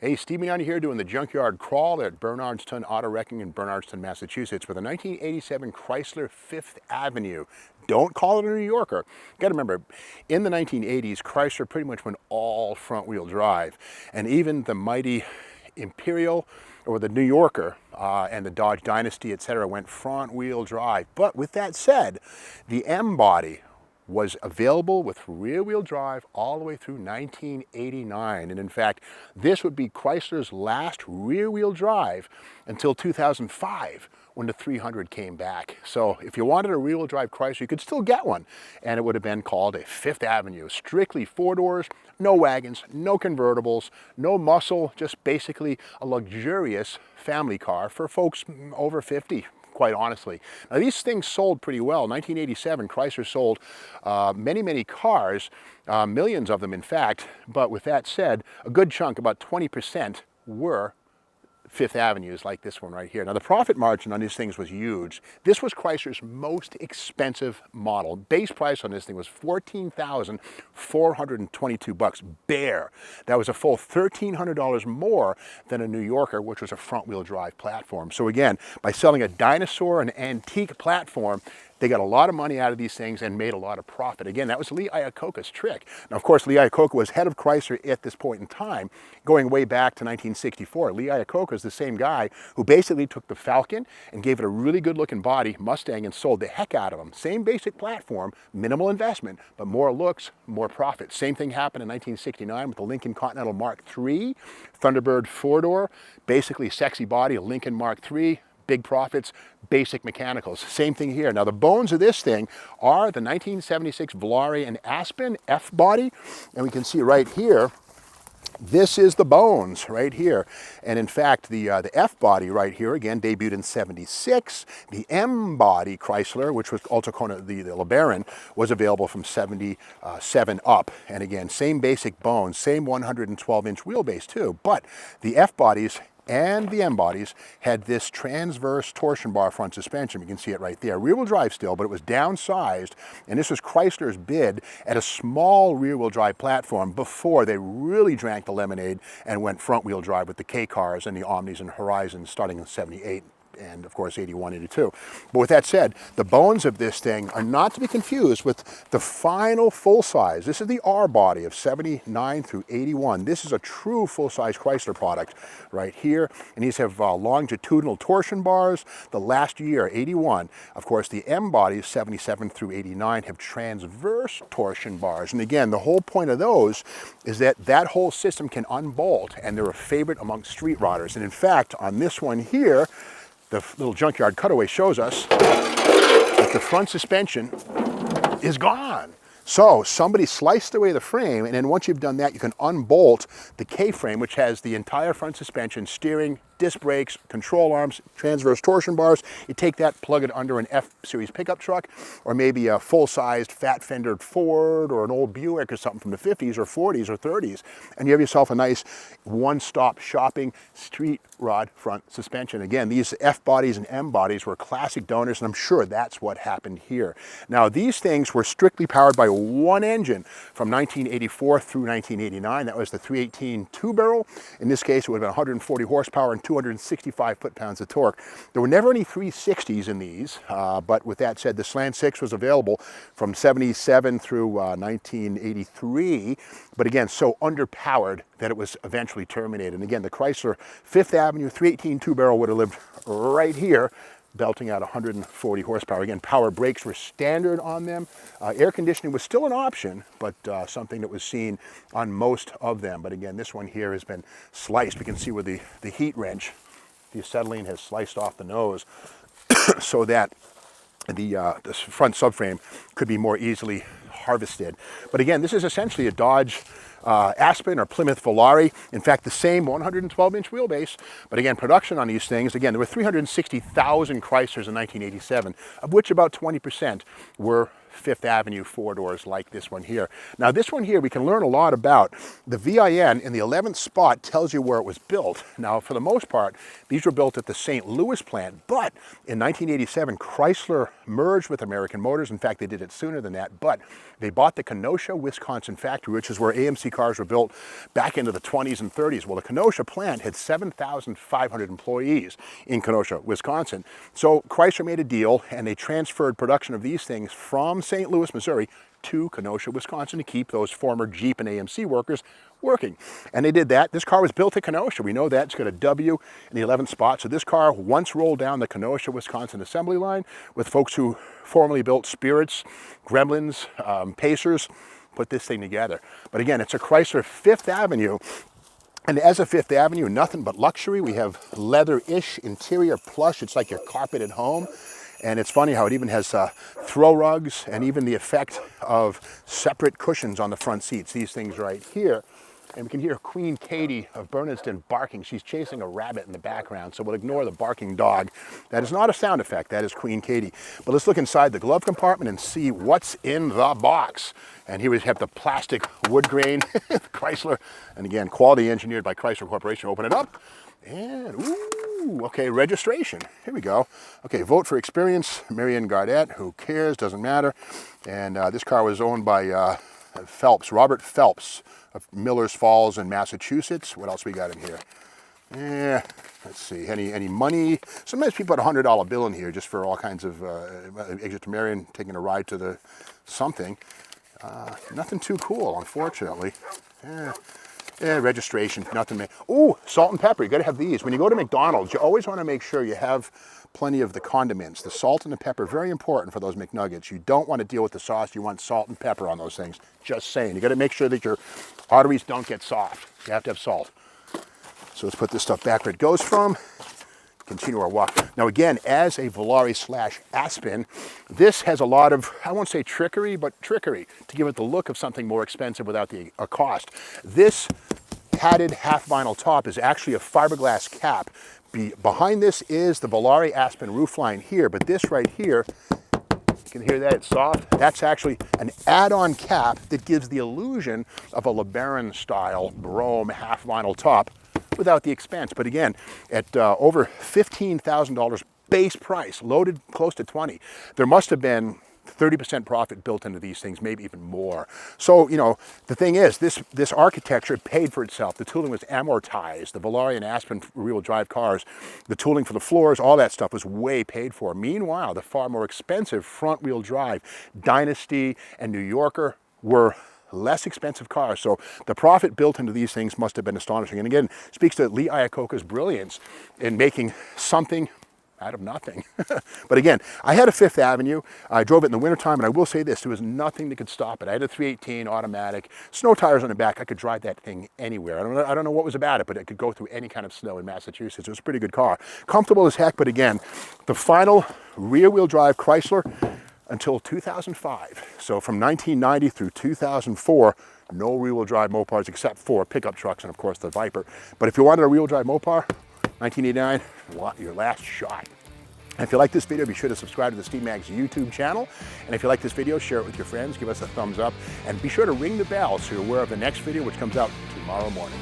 Hey, Steve Mignani here doing the Junkyard Crawl at Bernardston Auto Wrecking in Bernardston, Massachusetts with a 1987 Chrysler Fifth Avenue. Don't call it a New Yorker. You gotta remember, in the 1980s, Chrysler pretty much went all front-wheel drive. And even the mighty Imperial or the New Yorker and the Dodge Dynasty, etc., went front-wheel drive. But with that said, the M body was available with rear-wheel drive all the way through 1989. And in fact, this would be Chrysler's last rear-wheel drive until 2005 when the 300 came back. So if you wanted a rear-wheel drive Chrysler, you could still get one. And it would have been called a Fifth Avenue. Strictly four doors, no wagons, no convertibles, no muscle, just basically a luxurious family car for folks over 50. Quite honestly. Now these things sold pretty well. 1987, Chrysler sold many cars, millions of them in fact, but with that said, a good chunk, about 20%, were Fifth Avenues like this one right here. Now the profit margin on these things was huge. This was Chrysler's most expensive model. Base price on this thing was $14,422 bare. That was a full $1,300 more than a New Yorker, which was a front-wheel drive platform. So again, by selling a dinosaur, an antique platform, they got a lot of money out of these things and made a lot of profit. Again, that was Lee Iacocca's trick. Now, of course, Lee Iacocca was head of Chrysler at this point in time, going way back to 1964. Lee Iacocca is the same guy who basically took the Falcon and gave it a really good-looking body, Mustang, and sold the heck out of them. Same basic platform, minimal investment, but more looks, more profit. Same thing happened in 1969 with the Lincoln Continental Mark III, Thunderbird four-door, basically sexy body, a Lincoln Mark III, big profits, basic mechanicals. Same thing here. Now the bones of this thing are the 1976 Volare and Aspen F body, and we can see right here, this is the bones right here. And in fact, the F body right here, again, debuted in 76. The M body Chrysler, which was also called the LeBaron, was available from 77 up. And again, same basic bones, same 112-inch wheelbase too. But the F bodies and the M bodies had this transverse torsion bar front suspension. You can see it right there. Rear-wheel drive still, but it was downsized, and this was Chrysler's bid at a small rear-wheel drive platform before they really drank the lemonade and went front-wheel drive with the K cars and the Omnis and Horizons starting in 78. And of course 81, 82. But with that said, the bones of this thing are not to be confused with the final full size. This is the R body of 79 through 81. This is a true full-size Chrysler product right here. And these have longitudinal torsion bars. The last year, 81, of course, the M bodies, 77 through 89, have transverse torsion bars. And again, the whole point of those is that that whole system can unbolt, and they're a favorite among street rodders. And in fact, on this one here, the little junkyard cutaway shows us that the front suspension is gone. So somebody sliced away the frame, and then once you've done that, you can unbolt the K-frame, which has the entire front suspension, steering, disc brakes, control arms, transverse torsion bars. You take that, plug it under an F-Series pickup truck, or maybe a full-sized fat-fendered Ford or an old Buick or something from the 50s or 40s or 30s, and you have yourself a nice one-stop shopping street rod front suspension. Again, these F bodies and M bodies were classic donors, and I'm sure that's what happened here. Now, these things were strictly powered by one engine from 1984 through 1989. That was the 318 two-barrel. In this case, it would have been 140 horsepower and 265 foot-pounds of torque. There were never any 360s in these, but with that said, the Slant 6 was available from 77 through 1983, but again, so underpowered that it was eventually terminated. And again, the Chrysler Fifth Avenue 318 two-barrel would have lived right here, belting out 140 horsepower. Again, power brakes were standard on them. Air conditioning was still an option, but something that was seen on most of them. But again, this one here has been sliced. We can see where the heat wrench, the acetylene, has sliced off the nose so that the front subframe could be more easily harvested. But again, this is essentially a Dodge Aspen or Plymouth Volare. In fact, the same 112-inch wheelbase. But again, production on these things, again, there were 360,000 Chryslers in 1987, of which about 20% were Fifth Avenue four doors like this one here. Now this one here we can learn a lot about. The VIN in the 11th spot tells you where it was built. Now for the most part these were built at the St. Louis plant, but in 1987 Chrysler merged with American Motors. In fact they did it sooner than that, but they bought the Kenosha, Wisconsin factory, which is where AMC cars were built back into the 20s and 30s. Well, the Kenosha plant had 7,500 employees in Kenosha, Wisconsin. So Chrysler made a deal and they transferred production of these things from St. Louis, Missouri to Kenosha, Wisconsin to keep those former Jeep and AMC workers working. And they did that. This car was built at Kenosha. We know that. It's got a W in the 11th spot. So this car once rolled down the Kenosha, Wisconsin assembly line with folks who formerly built Spirits, Gremlins, Pacers, put this thing together. But again, it's a Chrysler Fifth Avenue. And as a Fifth Avenue, nothing but luxury. We have leather-ish interior plush. It's like your carpet at home. And it's funny how it even has throw rugs and even the effect of separate cushions on the front seats. These things right here. And we can hear Queen Katie of Bernardston barking. She's chasing a rabbit in the background, so we'll ignore the barking dog. That is not a sound effect, that is Queen Katie. But let's look inside the glove compartment and see what's in the box. And here we have the plastic wood grain Chrysler. And again, quality engineered by Chrysler Corporation. Open it up. And, ooh, okay, registration. Here we go. Okay, vote for experience. Marianne Gardette, who cares, doesn't matter. And this car was owned by Phelps, Robert Phelps of Millers Falls in Massachusetts. What else we got in here? Yeah, let's see, any money? Sometimes people put a $100 bill in here just for all kinds of, exit to Marion, taking a ride to the something. Nothing too cool, unfortunately. Yeah, registration, nothing. Ooh, salt and pepper, you gotta have these. When you go to McDonald's, you always wanna make sure you have plenty of the condiments. The salt and the pepper, very important for those McNuggets. You don't want to deal with the sauce. You want salt and pepper on those things. Just saying. You got to make sure that your arteries don't get soft. You have to have salt. So let's put this stuff back where it goes from. Continue our walk. Now again, as a Volare / Aspen, this has a lot of, I won't say trickery, but trickery to give it the look of something more expensive without the cost. This padded half vinyl top is actually a fiberglass cap. Behind this is the Volare Aspen roofline here, but this right here, you can hear that, it's soft. That's actually an add-on cap that gives the illusion of a LeBaron style Brome half vinyl top without the expense. But again, at over $15,000 base price, loaded close to 20, there must have been 30% profit built into these things, maybe even more. So, you know, the thing is, this architecture paid for itself. The tooling was amortized. The Volare and Aspen rear-wheel drive cars, the tooling for the floors, all that stuff was way paid for. Meanwhile, the far more expensive front-wheel drive Dynasty and New Yorker were less expensive cars. So the profit built into these things must have been astonishing. And again, speaks to Lee Iacocca's brilliance in making something out of nothing. But again, I had a Fifth Avenue. I drove it in the wintertime, and I will say this, there was nothing that could stop it. I had a 318 automatic, snow tires on the back. I could drive that thing anywhere. I don't know what was about it, but it could go through any kind of snow in Massachusetts. It was a pretty good car. Comfortable as heck, but again, the final rear-wheel drive Chrysler until 2005. So from 1990 through 2004, no rear-wheel drive Mopars except for pickup trucks and of course the Viper. But if you wanted a rear-wheel drive Mopar, 1989, your last shot. And if you like this video, be sure to subscribe to the Steve Mag's YouTube channel. And if you like this video, share it with your friends, give us a thumbs up, and be sure to ring the bell so you're aware of the next video, which comes out tomorrow morning.